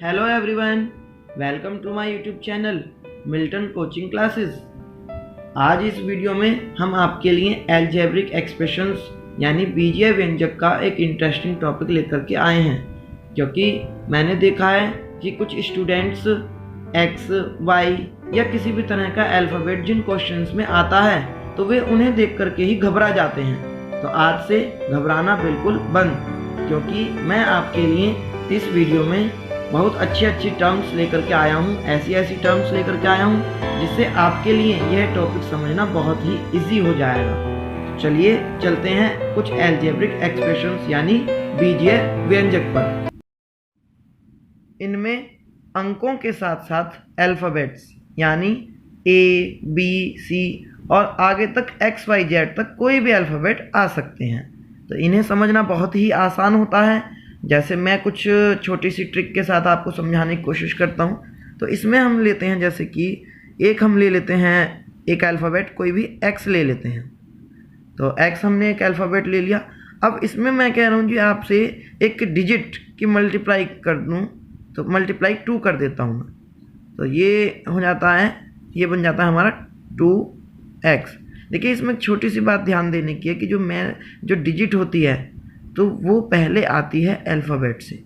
Hello everyone, welcome to my YouTube channel Milton coaching classes. आज इस video में हम आपके लिए एल्जेब्रिक एक्सप्रेशंस यानी बीजीय व्यंजक का एक इंटरेस्टिंग टॉपिक लेकर के आए हैं, क्योंकि मैंने देखा है कि कुछ स्टूडेंट्स एक्स, वाई या किसी भी तरह का अल्फ़ाबेट जिन क्वेश्चंस में आता है तो वे उन्हें देख करके ही घबरा जाते हैं। तो आज से घबराना बिल्कुल बंद, क्योंकि मैं आपके लिए इस वीडियो में बहुत अच्छी टर्म्स लेकर के आया हूँ, ऐसी टर्म्स लेकर के आया हूँ जिससे आपके लिए यह टॉपिक समझना बहुत ही इजी हो जाएगा। तो चलिए चलते हैं कुछ एल्जेब्रिक एक्सप्रेशंस यानी बीजीय व्यंजक पर। इनमें अंकों के साथ साथ अल्फ़ाबेट्स यानी ए, बी, सी और आगे तक एक्स, वाई, जेड तक कोई भी अल्फ़ाबेट आ सकते हैं। तो इन्हें समझना बहुत ही आसान होता है। जैसे मैं कुछ छोटी सी ट्रिक के साथ आपको समझाने की कोशिश करता हूँ। तो इसमें हम लेते हैं, जैसे कि एक हम ले लेते हैं एक अल्फ़ाबेट, कोई भी एक्स ले लेते हैं। तो एक्स हमने एक अल्फ़ाबेट ले लिया। अब इसमें मैं कह रहा हूँ जी आपसे एक डिजिट की मल्टीप्लाई कर दूँ, तो मल्टीप्लाई 2 कर देता हूँ मैं। तो ये हो जाता है, ये बन जाता है हमारा 2x। देखिए इसमें एक छोटी सी बात ध्यान देने की है कि जो डिजिट होती है तो वो पहले आती है अल्फ़ाबेट से।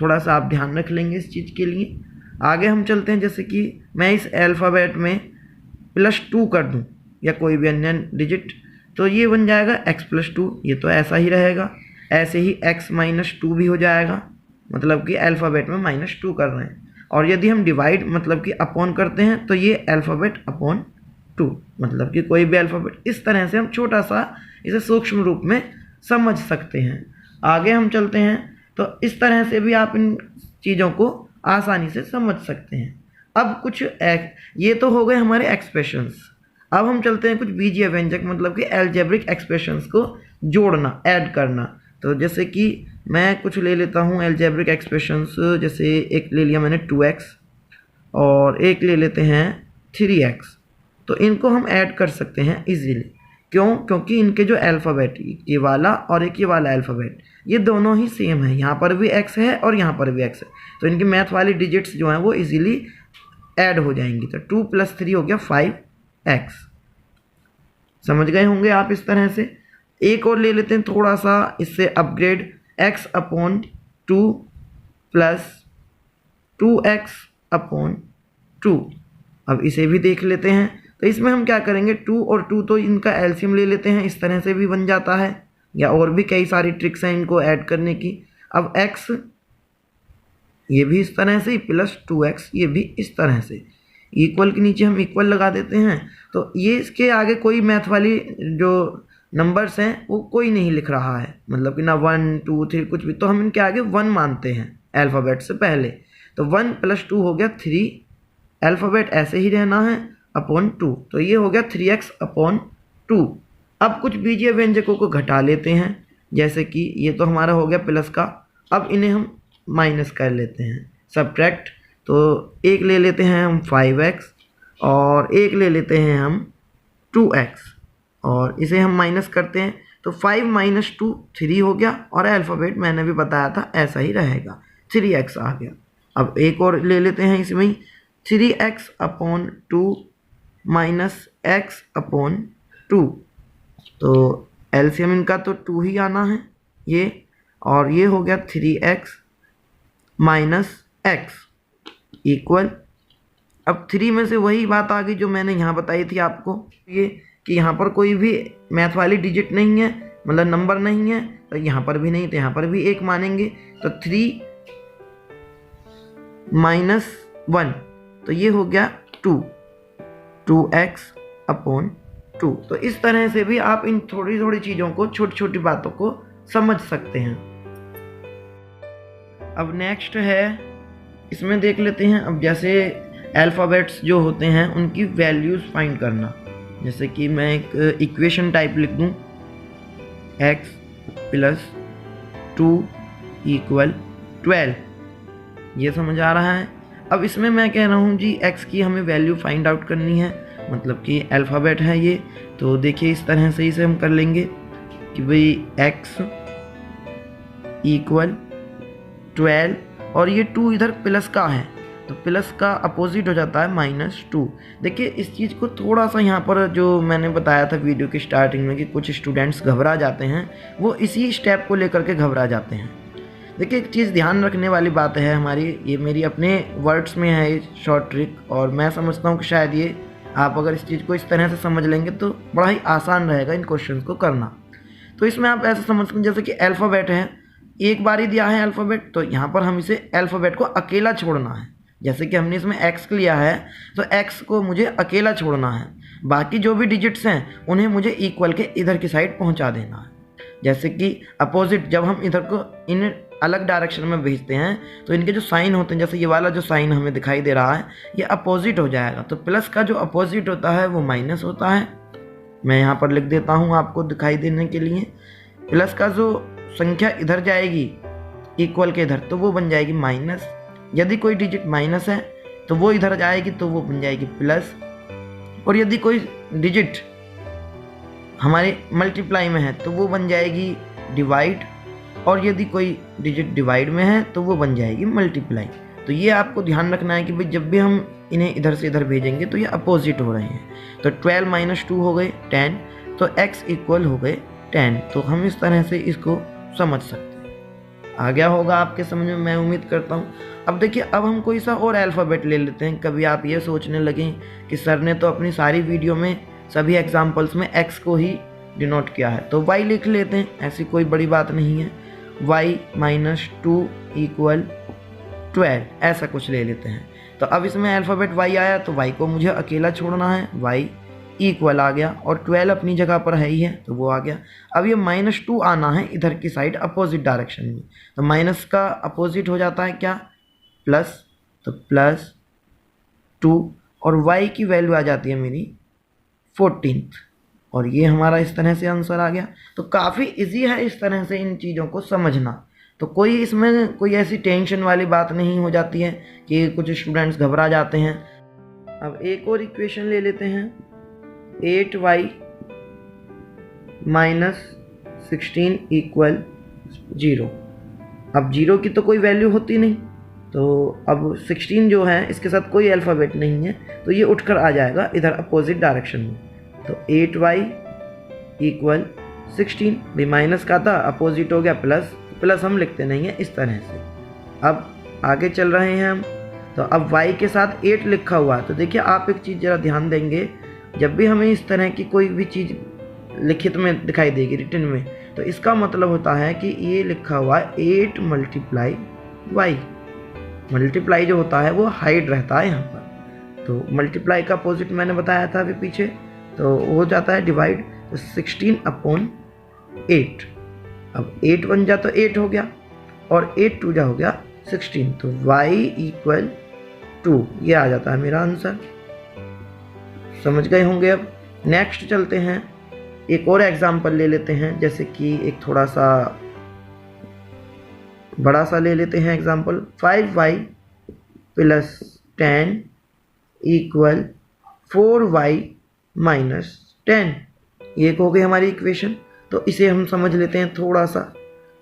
थोड़ा सा आप ध्यान रख लेंगे इस चीज़ के लिए। आगे हम चलते हैं, जैसे कि मैं इस अल्फ़ाबेट में +2 कर दूं या कोई भी अन्य डिजिट, तो ये बन जाएगा x+2। ये तो ऐसा ही रहेगा। ऐसे ही x-2 भी हो जाएगा, मतलब कि अल्फ़ाबेट में -2 कर रहे हैं। और यदि हम डिवाइड मतलब कि अपॉन करते हैं तो ये अल्फ़ाबेट अपॉन 2, मतलब कि कोई भी अल्फ़ाबेट। इस तरह से हम छोटा सा इसे सूक्ष्म रूप में समझ सकते हैं। आगे हम चलते हैं, तो इस तरह से भी आप इन चीज़ों को आसानी से समझ सकते हैं। अब ये तो हो गए हमारे एक्सप्रेशंस। अब हम चलते हैं कुछ बीजीय व्यंजक मतलब कि एल्जेब्रिक एक्सप्रेशंस को जोड़ना, ऐड करना। तो जैसे कि मैं कुछ ले लेता हूँ एल्जेब्रिक एक्सप्रेशंस। जैसे एक ले लिया मैंने 2x और एक ले लेते हैं 3x। तो इनको हम ऐड कर सकते हैं इजीली। क्यों? क्योंकि इनके जो अल्फ़ाबेट, ये वाला और एक ये वाला अल्फ़ाबेट, ये दोनों ही सेम है। यहाँ पर भी x है और यहाँ पर भी x है, तो इनकी मैथ वाली डिजिट्स जो हैं वो इजीली ऐड हो जाएंगी। तो 2 + 3 हो गया 5x। समझ गए होंगे आप इस तरह से। एक और ले लेते हैं थोड़ा सा इससे अपग्रेड, x/2 + 2x/2। अब इसे भी देख लेते हैं। तो इसमें हम क्या करेंगे, 2 और 2 तो इनका एलसीएम ले लेते हैं, इस तरह से भी बन जाता है, या और भी कई सारी ट्रिक्स हैं इनको ऐड करने की। अब x ये भी इस तरह से, +2x ये भी इस तरह से। इक्वल के नीचे हम इक्वल लगा देते हैं। तो ये इसके आगे कोई मैथ वाली जो नंबर्स हैं वो कोई नहीं लिख रहा है, मतलब कि ना 1, 2, 3 कुछ भी, तो हम इनके आगे 1 मानते हैं अल्फ़ाबेट से पहले। तो 1 + 2 हो गया 3, अल्फ़ाबेट ऐसे ही रहना है, अपॉन 2। तो ये हो गया 3x/2। अब कुछ बीजीय व्यंजकों को घटा लेते हैं, जैसे कि ये तो हमारा हो गया प्लस का। अब इन्हें हम माइनस कर लेते हैं, सब्ट्रैक्ट। तो एक ले लेते हैं हम 5x और एक ले लेते हैं हम 2x और इसे हम माइनस करते हैं। तो 5 - 2 3 हो गया, और अल्फ़ाबेट मैंने भी बताया था ऐसा ही रहेगा, 3x आ गया। अब एक और ले लेते हैं इसमें ही, 3x/2 - x/2। तो एलसीएम इनका तो 2 ही आना है ये, और ये हो गया 3x - x इक्वल। अब 3 में से वही बात आ गई जो मैंने यहाँ बताई थी आपको, ये कि यहाँ पर कोई भी मैथ वाली डिजिट नहीं है, मतलब नंबर नहीं है, तो यहाँ पर भी नहीं, तो यहाँ पर भी 1 मानेंगे। तो 3 - 1, तो ये हो गया 2x/2। तो इस तरह से भी आप इन थोड़ी चीज़ों को, छोटी बातों को समझ सकते हैं। अब नेक्स्ट है, इसमें देख लेते हैं। अब जैसे अल्फ़ाबेट्स जो होते हैं उनकी वैल्यूज़ फाइंड करना। जैसे कि मैं एक इक्वेशन टाइप लिख दूँ, x + 2 = 12। ये समझ आ रहा है। अब इसमें मैं कह रहा हूँ जी x की हमें वैल्यू फाइंड आउट करनी है, मतलब कि अल्फ़ाबेट है ये। तो देखिए इस तरह से इसे हम कर लेंगे कि भाई x = 12 और ये 2 इधर प्लस का है, तो प्लस का अपोजिट हो जाता है -2। देखिए इस चीज़ को थोड़ा सा यहाँ पर जो मैंने बताया था वीडियो की स्टार्टिंग में कि कुछ स्टूडेंट्स घबरा जाते हैं, वो इसी स्टेप को लेकर के घबरा जाते हैं। देखिए एक चीज़ ध्यान रखने वाली बात है हमारी, ये मेरी अपने वर्ड्स में है ये शॉर्ट ट्रिक, और मैं समझता हूँ कि शायद ये आप अगर इस चीज़ को इस तरह से समझ लेंगे तो बड़ा ही आसान रहेगा इन क्वेश्चंस को करना। तो इसमें आप ऐसा समझ सकते जैसे कि अल्फ़ाबेट है, एक बार ही दिया है अल्फ़ाबेट, तो यहाँ पर हम इसे अल्फ़ाबेट को अकेला छोड़ना है। जैसे कि हमने इसमें x लिया है तो x को मुझे अकेला छोड़ना है, बाकी जो भी डिजिट्स हैं उन्हें मुझे इक्वल के इधर की साइड पहुँचा देना है। जैसे कि अपोजिट जब हम इधर को इन अलग डायरेक्शन में भेजते हैं तो इनके जो साइन होते हैं, जैसे ये वाला जो साइन हमें दिखाई दे रहा है ये अपोजिट हो जाएगा। तो प्लस का जो अपोजिट होता है वो माइनस होता है। मैं यहाँ पर लिख देता हूँ आपको दिखाई देने के लिए। प्लस का जो संख्या इधर जाएगी इक्वल के इधर तो वो बन जाएगी माइनस। यदि कोई डिजिट माइनस है तो वो इधर जाएगी तो वो बन जाएगी प्लस। और यदि कोई डिजिट हमारे मल्टीप्लाई में है तो वो बन जाएगी डिवाइड, और यदि कोई डिजिट डिवाइड में है तो वो बन जाएगी मल्टीप्लाई। तो ये आपको ध्यान रखना है कि भाई जब भी हम इन्हें इधर से इधर भेजेंगे तो ये अपोजिट हो रहे हैं। तो 12 - 2 हो गए 10, तो x इक्वल हो गए 10। तो हम इस तरह से इसको समझ सकते हैं। आ गया होगा आपके समझ में, मैं उम्मीद करता हूँ। अब देखिए अब हम कोई सा और अल्फ़ाबेट ले लेते हैं। कभी आप ये सोचने लगें कि सर ने तो अपनी सारी वीडियो में सभी एग्जाम्पल्स में x को ही डिनोट किया है, तो y लिख लेते हैं, ऐसी कोई बड़ी बात नहीं है। y - 2 = 12 ऐसा कुछ ले लेते हैं। तो अब इसमें अल्फ़ाबेट y आया तो y को मुझे अकेला छोड़ना है, y इक्वल आ गया, और 12 अपनी जगह पर है ही है तो वो आ गया। अब ये -2 आना है इधर की साइड अपोजिट डायरेक्शन में, तो माइनस का अपोजिट हो जाता है क्या, प्लस। तो +2 और y की वैल्यू आ जाती है मेरी 14, और ये हमारा इस तरह से आंसर आ गया। तो काफ़ी इजी है इस तरह से इन चीज़ों को समझना। तो कोई इसमें कोई ऐसी टेंशन वाली बात नहीं हो जाती है कि कुछ स्टूडेंट्स घबरा जाते हैं। अब एक और इक्वेशन ले लेते हैं, 8y - 16 = 0। अब 0 की तो कोई वैल्यू होती नहीं, तो अब 16 जो है इसके साथ कोई अल्फ़ाबेट नहीं है तो ये उठकर आ जाएगा इधर अपोजिट डायरेक्शन में। तो 8y = 16, भी माइनस का था अपोजिट हो गया प्लस, प्लस हम लिखते नहीं हैं इस तरह से। अब आगे चल रहे हैं हम, तो अब y के साथ 8 लिखा हुआ है। तो देखिए आप एक चीज़ ज़रा ध्यान देंगे, जब भी हमें इस तरह की कोई भी चीज़ लिखित में दिखाई देगी रिटन में, तो इसका मतलब होता है कि ये लिखा हुआ है 8 × y। मल्टीप्लाई जो होता है वो हाइड रहता है यहाँ पर। तो मल्टीप्लाई का अपोजिट मैंने बताया था अभी पीछे, तो हो जाता है डिवाइड। तो 16/8। अब 8 बन जा तो 8 हो गया, और 8 2 जा हो गया 16। तो y = 2 ये आ जाता है मेरा आंसर। समझ गए होंगे। अब नेक्स्ट चलते हैं, एक और एग्जांपल ले लेते हैं, जैसे कि एक थोड़ा सा बड़ा सा ले लेते हैं एग्जांपल। 5y + 10 = 4y - 10। ये हो गई हमारी इक्वेशन। तो इसे हम समझ लेते हैं थोड़ा सा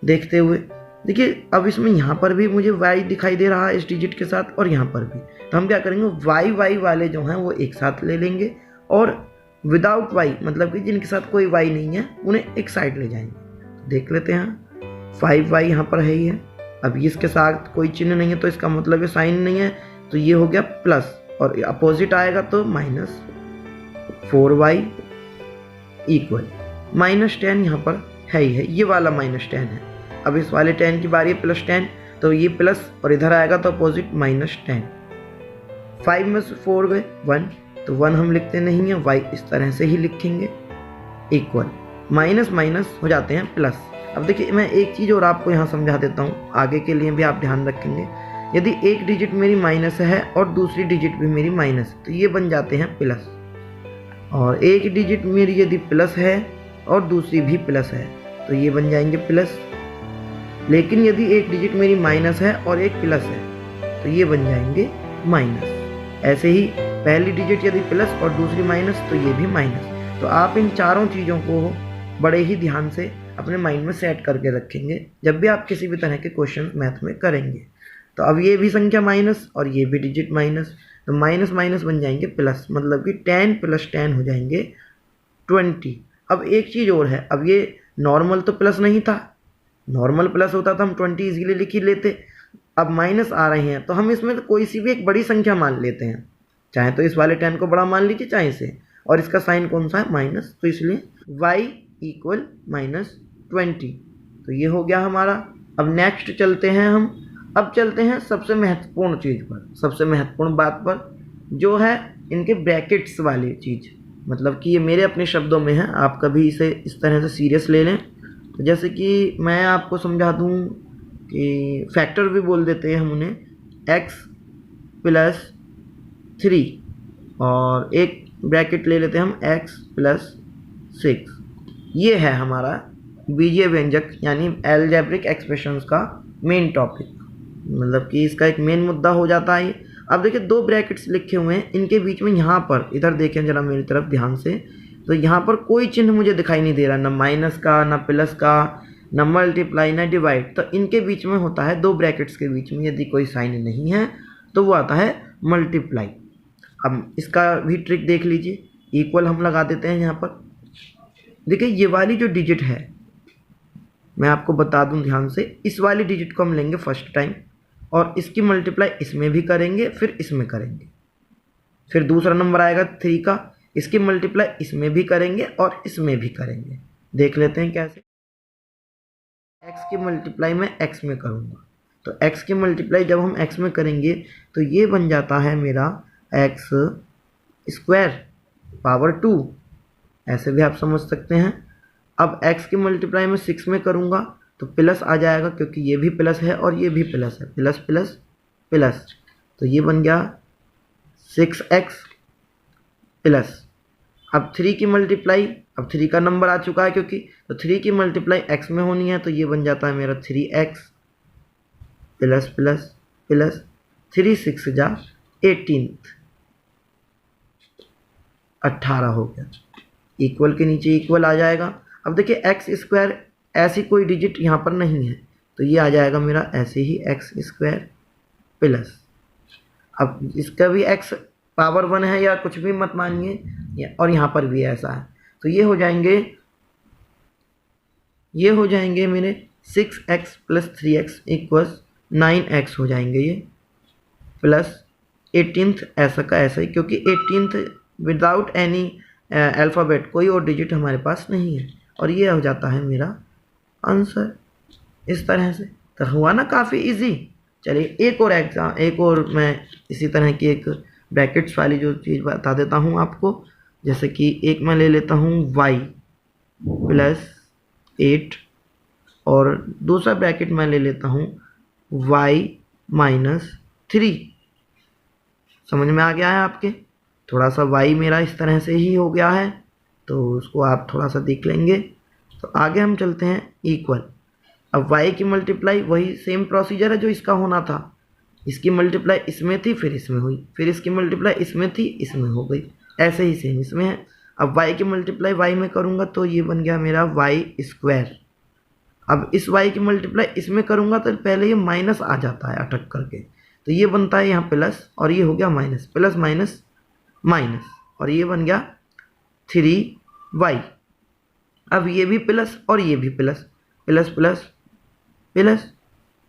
देखते हुए। देखिए अब इसमें यहाँ पर भी मुझे y दिखाई दे रहा है इस डिजिट के साथ, और यहाँ पर भी। तो हम क्या करेंगे, y वाले जो हैं वो एक साथ ले लेंगे, और विदाउट y मतलब कि जिनके साथ कोई y नहीं है उन्हें एक साइड ले जाएंगे। देख लेते हैं 5y यहाँ पर है ही है। अब इसके साथ कोई चिन्ह नहीं है तो इसका मतलब है साइन नहीं है, तो ये हो गया प्लस, और अपोजिट आएगा तो -4y = -10 यहाँ पर है ही है, ये वाला -10 है। अब इस वाले 10 की बारी है +10, तो ये प्लस और इधर आएगा तो अपोजिट -10। 5 में से 4 गए 1, तो 1 हम लिखते नहीं हैं, y इस तरह से ही लिखेंगे इक्वल, माइनस माइनस हो जाते हैं प्लस। अब देखिए मैं एक चीज़ और आपको यहाँ समझा देता हूँ, आगे के लिए भी आप ध्यान रखेंगे। यदि एक डिजिट मेरी माइनस है और दूसरी डिजिट भी मेरी माइनस है तो ये बन जाते हैं प्लस, और एक डिजिट मेरी यदि प्लस है और दूसरी भी प्लस है तो ये बन जाएंगे प्लस। लेकिन यदि एक डिजिट मेरी माइनस है और एक प्लस है तो ये बन जाएंगे माइनस। ऐसे ही पहली डिजिट यदि प्लस और दूसरी माइनस तो ये भी माइनस। तो आप इन चारों चीज़ों को बड़े ही ध्यान से अपने माइंड में सेट करके रखेंगे जब भी आप किसी भी तरह के क्वेश्चन मैथ में करेंगे। तो अब ये भी संख्या माइनस और ये भी डिजिट माइनस, तो माइनस माइनस बन जाएंगे प्लस, मतलब कि 10 प्लस 10 हो जाएंगे 20। अब एक चीज़ और है, अब ये नॉर्मल तो प्लस नहीं था, नॉर्मल प्लस होता तो हम 20 इजीली लिख ही लेते। अब माइनस आ रहे हैं तो हम इसमें तो कोई सी भी एक बड़ी संख्या मान लेते हैं, चाहे तो इस वाले 10 को बड़ा मान लीजिए चाहे इसे, और इसका साइन कौन सा है, माइनस, तो इसलिए y इक्वल -20। तो ये हो गया हमारा। अब नेक्स्ट चलते हैं हम, अब चलते हैं सबसे महत्वपूर्ण चीज़ पर, सबसे महत्वपूर्ण बात पर, जो है इनके ब्रैकेट्स वाली चीज़। मतलब कि ये मेरे अपने शब्दों में है, आप कभी इसे इस तरह से सीरियस ले लें। तो जैसे कि मैं आपको समझा दूं कि फैक्टर भी बोल देते हैं हम उन्हें, x + 3 और एक ब्रैकेट ले लेते हैं हम x + 6। ये है हमारा बीजीय व्यंजक यानी अलजेब्रिक एक्सप्रेशंस का मेन टॉपिक, मतलब कि इसका एक मेन मुद्दा हो जाता है। अब देखिए दो ब्रैकेट्स लिखे हुए हैं, इनके बीच में यहाँ पर, इधर देखें जरा मेरी तरफ ध्यान से, तो यहाँ पर कोई चिन्ह मुझे दिखाई नहीं दे रहा, ना माइनस का, ना प्लस का, ना मल्टीप्लाई, ना डिवाइड। तो इनके बीच में होता है, दो ब्रैकेट्स के बीच में यदि कोई साइन नहीं है तो वो आता है मल्टीप्लाई। अब इसका भी ट्रिक देख लीजिए, इक्वल हम लगा देते हैं यहाँ पर। देखिए ये वाली जो डिजिट है, मैं आपको बता दूं ध्यान से, इस वाली डिजिट को हम लेंगे फर्स्ट टाइम और इसकी मल्टीप्लाई इसमें भी करेंगे, फिर इसमें करेंगे। फिर दूसरा नंबर आएगा 3 का, इसकी मल्टीप्लाई इसमें भी करेंगे और इसमें भी करेंगे। देख लेते हैं कैसे। x की मल्टीप्लाई मैं x में करूँगा, तो x की मल्टीप्लाई जब हम x में करेंगे तो ये बन जाता है मेरा x² पावर 2, ऐसे भी आप समझ सकते हैं। अब x की मल्टीप्लाई मैं 6 में करूँगा तो प्लस आ जाएगा, क्योंकि ये भी प्लस है और ये भी प्लस है, प्लस प्लस प्लस, तो ये बन गया 6x प्लस। अब 3 की मल्टीप्लाई, अब 3 का नंबर आ चुका है क्योंकि, तो 3 की मल्टीप्लाई x में होनी है, तो ये बन जाता है मेरा 3x प्लस प्लस प्लस 3 6 जा 18 हो गया। इक्वल के नीचे इक्वल आ जाएगा। अब देखिए x², ऐसी कोई डिजिट यहाँ पर नहीं है, तो ये आ जाएगा मेरा ऐसे ही x² प्लस। अब इसका भी x पावर 1 है या कुछ भी मत मानिए, और यहाँ पर भी ऐसा है, तो ये हो जाएंगे मेरे 6x + 3x = 9x हो जाएंगे ये, प्लस 18th ऐसा का ऐसा ही, क्योंकि 18th विदाउट एनी अल्फ़ाबेट, कोई और डिजिट हमारे पास नहीं है, और ये हो जाता है मेरा आंसर इस तरह से। तो हुआ ना काफ़ी इजी। चलिए एक और मैं इसी तरह की एक ब्रैकेट्स वाली जो चीज़ बता देता हूँ आपको। जैसे कि एक मैं ले लेता हूँ y + 8 और दूसरा ब्रैकेट मैं ले लेता हूँ y - 3। समझ में आ गया है आपके? थोड़ा सा y मेरा इस तरह से ही हो गया है, तो उसको आप थोड़ा सा देख लेंगे। तो आगे हम चलते हैं इक्वल। अब y की मल्टीप्लाई वही सेम प्रोसीजर है जो इसका होना था, इसकी मल्टीप्लाई इसमें थी फिर इसमें हुई, फिर इसकी मल्टीप्लाई इसमें थी इसमें हो गई, ऐसे ही सेम इसमें है। अब y की मल्टीप्लाई y में करूँगा तो ये बन गया मेरा y²। अब इस y की मल्टीप्लाई इसमें करूँगा तो पहले ये माइनस आ जाता है अटक करके, तो ये बनता है यहाँ प्लस और ये हो गया माइनस, प्लस माइनस माइनस, और ये बन गया 3y। अब ये भी प्लस और ये भी प्लस, प्लस प्लस प्लस,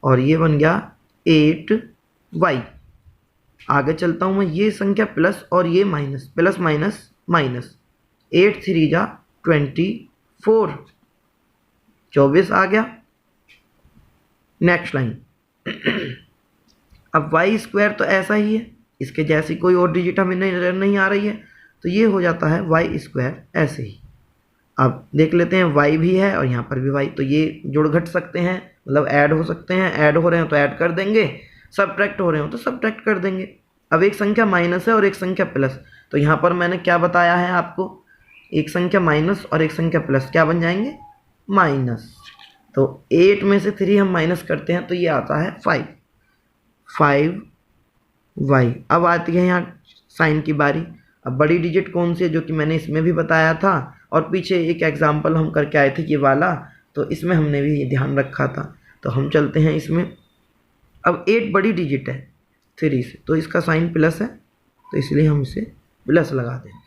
और ये बन गया 8y। आगे चलता हूँ मैं, ये संख्या प्लस और ये माइनस, प्लस माइनस माइनस, 8 3 जा 24, 24 आ गया। Next line. अब y² तो ऐसा ही है, इसके जैसी कोई और डिजिट हमें नहीं आ रही है, तो ये हो जाता है y² ऐसे ही। अब देख लेते हैं y भी है और यहाँ पर भी y, तो ये जुड़ घट सकते हैं, मतलब ऐड हो सकते हैं, ऐड हो रहे हो तो ऐड कर देंगे, सबट्रैक्ट हो रहे हो तो सबट्रैक्ट कर देंगे। अब एक संख्या माइनस है और एक संख्या प्लस, तो यहाँ पर मैंने क्या बताया है आपको, एक संख्या माइनस और एक संख्या प्लस क्या बन जाएंगे, माइनस। तो 8 में से 3 हम माइनस करते हैं तो ये आता है 5y। अब आती है यहाँ साइन की बारी। अब बड़ी डिजिट कौन सी है, जो कि मैंने इसमें भी बताया था और पीछे एक एग्जाम्पल हम करके आए थे ये वाला, तो इसमें हमने भी ध्यान रखा था। तो हम चलते हैं इसमें, अब 8 बड़ी डिजिट है 3 से, तो इसका साइन प्लस है, तो इसलिए हम इसे प्लस लगा देंगे।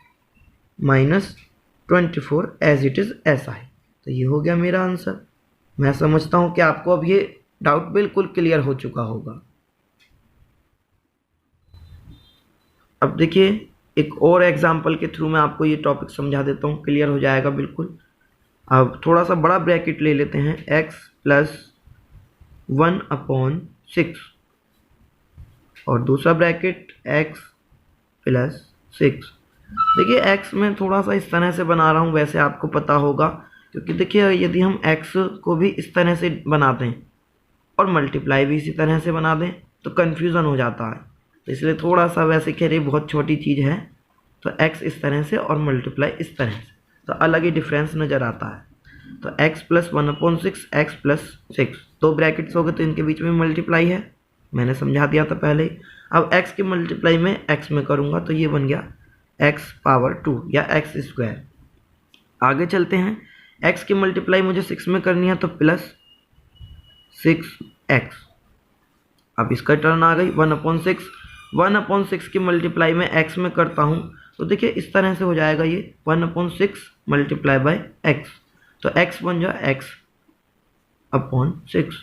-24 एज इट इज़ ऐसा है। तो ये हो गया मेरा आंसर। मैं समझता हूँ कि आपको अब ये डाउट बिल्कुल क्लियर हो चुका होगा। अब देखिए एक और एग्जाम्पल के थ्रू मैं आपको ये टॉपिक समझा देता हूँ, क्लियर हो जाएगा बिल्कुल। अब थोड़ा सा बड़ा ब्रैकेट ले लेते हैं, x + 1/6 और दूसरा ब्रैकेट x + 6। देखिए x में थोड़ा सा इस तरह से बना रहा हूँ, वैसे आपको पता होगा, क्योंकि देखिए यदि हम x को भी इस तरह से बना दें और मल्टीप्लाई भी इसी तरह से बना दें तो कन्फ्यूज़न हो जाता है। तो इसलिए थोड़ा सा, वैसे कह रही बहुत छोटी चीज़ है, तो x इस तरह से और मल्टीप्लाई इस तरह से, तो अलग ही डिफरेंस नज़र आता है। तो x + 1/6 x + 6 दो ब्रैकेट्स हो गए, तो इनके बीच में मल्टीप्लाई है, मैंने समझा दिया था पहले ही। अब x की मल्टीप्लाई में x में करूँगा तो ये बन गया x⁻2 या x²। आगे चलते हैं, x की मल्टीप्लाई मुझे 6 में करनी है, तो +6x। अब इसका टर्न आ गई 1/6। 1/6 की मल्टीप्लाई में x में करता हूँ तो देखिए इस तरह से हो जाएगा ये 1/6 × x। तो x बन जाए x/6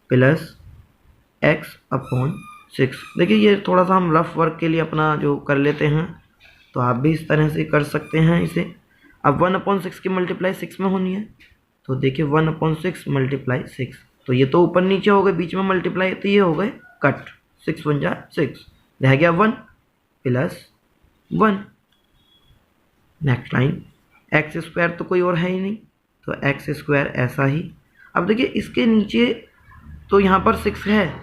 प्लस x/6। देखिए ये थोड़ा सा हम रफ वर्क के लिए अपना जो कर लेते हैं, तो आप भी इस तरह से कर सकते हैं इसे। अब 1/6 की मल्टीप्लाई 6 में होनी है, तो देखिए 1/6 × 6, तो ये तो ऊपर नीचे हो गए, बीच में मल्टीप्लाई, तो ये हो गए कट, 6 बन जाए 6, रह गया 1 + 1। नेक्स्ट लाइन x² तो कोई और है ही नहीं, तो x² ऐसा ही। अब देखिए इसके नीचे तो यहाँ पर 6 है,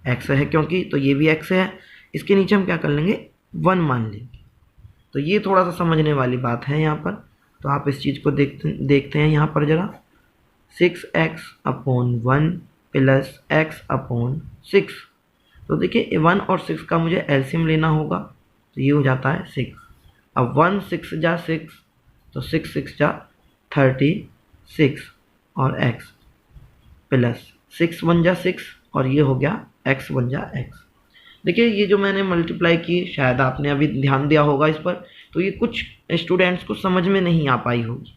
x है क्योंकि, तो ये भी x है, इसके नीचे हम क्या कर लेंगे 1 मान लेंगे। तो ये थोड़ा सा समझने वाली बात है यहाँ पर, तो आप इस चीज़ को देखते हैं यहाँ पर ज़रा। 6x/1 + x/6, तो देखिए 1 और 6 का मुझे एलसीएम लेना होगा, तो ये हो जाता है 6। अब 1 6 जा 6, तो 6 6 जा 36 और x प्लस 6 बन जा 6 और ये हो गया x बन जा x। देखिए ये जो मैंने मल्टीप्लाई की, शायद आपने अभी ध्यान दिया होगा इस पर, तो ये कुछ स्टूडेंट्स को समझ में नहीं आ पाई होगी,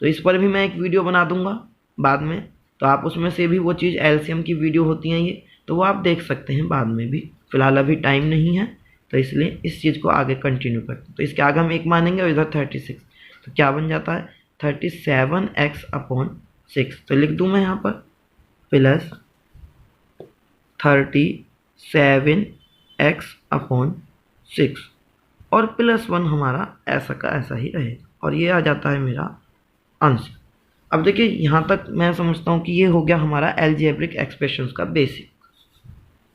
तो इस पर भी मैं एक वीडियो बना दूंगा बाद में, तो आप उसमें से भी वो चीज़ एलसीएम की वीडियो होती हैं ये, तो वो आप देख सकते हैं बाद में भी। फ़िलहाल अभी टाइम नहीं है, तो इसलिए इस चीज़ को आगे कंटिन्यू करते हैं। तो इसके आगे हम 1 मानेंगे और इधर 36, तो क्या बन जाता है 37x/6। तो लिख दूँ मैं यहाँ पर प्लस 37x/6 और +1 हमारा ऐसा का ऐसा ही रहेगा, और ये आ जाता है मेरा आंसर। अब देखिए यहाँ तक मैं समझता हूँ कि ये हो गया हमारा अलजेब्रिक एक्सप्रेशंस का बेसिक।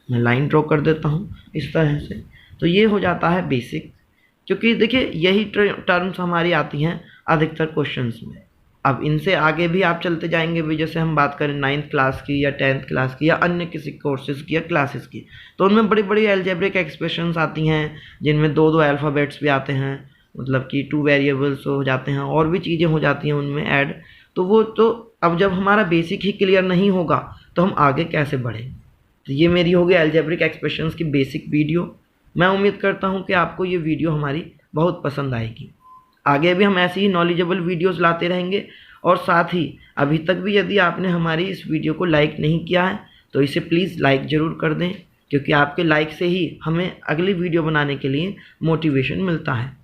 मैं लाइन ड्रॉ कर देता हूँ इस तरह से, तो ये हो जाता है बेसिक, क्योंकि देखिए यही टर्म्स हमारी आती हैं अधिकतर क्वेश्चंस में। अब इनसे आगे भी आप चलते जाएंगे भी, जैसे हम बात करें 9th क्लास की या 10th क्लास की या अन्य किसी कोर्सेज़ की या क्लासेस की, तो उनमें बड़ी बड़ी अलजेब्रिक एक्सप्रेशंस आती हैं, जिनमें 2-2 अल्फ़ाबेट्स भी आते हैं, मतलब कि 2 वेरिएबल्स हो जाते हैं और भी चीज़ें हो जाती हैं उनमें ऐड। तो वो तो अब जब हमारा बेसिक ही क्लियर नहीं होगा तो हम आगे कैसे बढ़ेंगे। तो ये मेरी हो गई अलजेब्रिक एक्सप्रेशंस की बेसिक वीडियो। मैं उम्मीद करता हूँ कि आपको ये वीडियो हमारी बहुत पसंद आएगी। आगे भी हम ऐसी ही नॉलेजेबल वीडियोस लाते रहेंगे, और साथ ही अभी तक भी यदि आपने हमारी इस वीडियो को लाइक नहीं किया है तो इसे प्लीज़ लाइक ज़रूर कर दें, क्योंकि आपके लाइक से ही हमें अगली वीडियो बनाने के लिए मोटिवेशन मिलता है।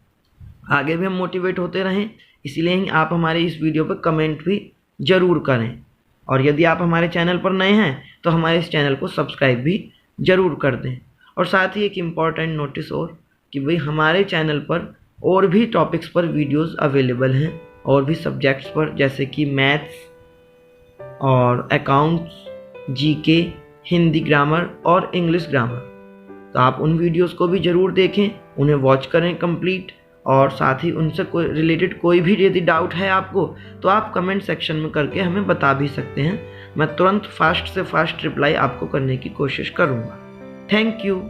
आगे भी हम मोटिवेट होते रहें, इसलिए ही आप हमारे इस वीडियो पर कमेंट भी ज़रूर करें, और यदि आप हमारे चैनल पर नए हैं तो हमारे इस चैनल को सब्सक्राइब भी ज़रूर कर दें। और साथ ही एक इम्पॉर्टेंट नोटिस और कि भाई हमारे चैनल पर और भी टॉपिक्स पर वीडियोस अवेलेबल हैं, और भी सब्जेक्ट्स पर, जैसे कि मैथ्स और अकाउंट्स, जीके, हिंदी ग्रामर और इंग्लिश ग्रामर। तो आप उन वीडियोस को भी ज़रूर देखें, उन्हें वॉच करें कंप्लीट, और साथ ही उनसे कोई रिलेटेड कोई भी यदि डाउट है आपको तो आप कमेंट सेक्शन में करके हमें बता भी सकते हैं। मैं तुरंत फास्ट से फास्ट रिप्लाई आपको करने की कोशिश करूँगा। Thank you.